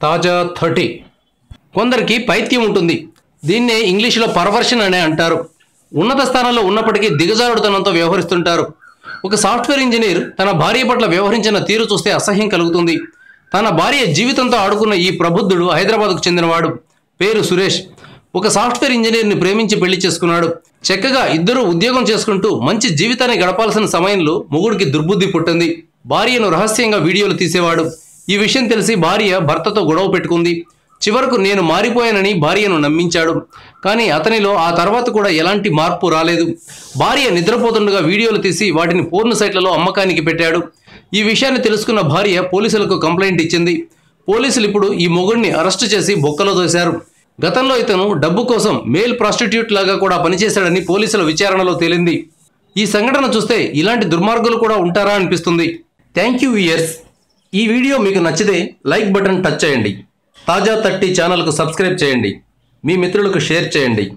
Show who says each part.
Speaker 1: తాజా 30 కొందరికి పైత్యం ఉంటుంది. దీన్నే ఇంగ్లీషులో పర్వర్షన్ అనే అంటారు. ఉన్నత స్థానంలో ఉన్నప్పటికీ దిగజారుడుతనంతో వ్యవహరిస్తుంటారు. ఒక సాఫ్ట్వేర్ ఇంజనీర్ తన భార్య పట్ల వ్యవహరించిన తీరు చూస్తే అసహ్యం కలుగుతుంది. తన భార్య జీవితంతో ఆడుకున్న ఈ ప్రబుద్ధుడు హైదరాబాద్కు చెందినవాడు. పేరు సురేష్. ఒక సాఫ్ట్వేర్ ఇంజనీర్ని ప్రేమించి పెళ్లి చేసుకున్నాడు. చక్కగా ఇద్దరూ ఉద్యోగం చేసుకుంటూ మంచి జీవితాన్ని గడపాల్సిన సమయంలో మొగుడికి దుర్బుద్ధి పుట్టింది. భార్యను రహస్యంగా వీడియోలు తీసేవాడు. ఈ విషయం తెలిసి భార్య భర్తతో గొడవ పెట్టుకుంది. చివరకు నేను మారిపోయానని భార్యను నమ్మించాడు. కానీ అతనిలో ఆ తర్వాత కూడా ఎలాంటి మార్పు రాలేదు. భార్య నిద్రపోతుండగా వీడియోలు తీసి వాటిని పోర్న్ సైట్లలో అమ్మకానికి పెట్టాడు. ఈ విషయాన్ని తెలుసుకున్న భార్య పోలీసులకు కంప్లైంట్ ఇచ్చింది. పోలీసులు ఇప్పుడు ఈ మొగుడిని అరెస్టు చేసి బొక్కలో దోశారు. గతంలో ఇతను డబ్బు కోసం మేల్ ప్రాస్టిట్యూట్ లాగా కూడా పనిచేశాడని పోలీసుల విచారణలో తేలింది. ఈ సంఘటన చూస్తే ఇలాంటి దుర్మార్గులు కూడా ఉంటారా అనిపిస్తుంది. Thank you viewers. ఈ వీడియో మీకు నచ్చితే లైక్ బటన్ టచ్ చేయండి. తాజా 30 ఛానల్కు సబ్స్క్రైబ్ చేయండి. మీ మిత్రులకు షేర్ చేయండి.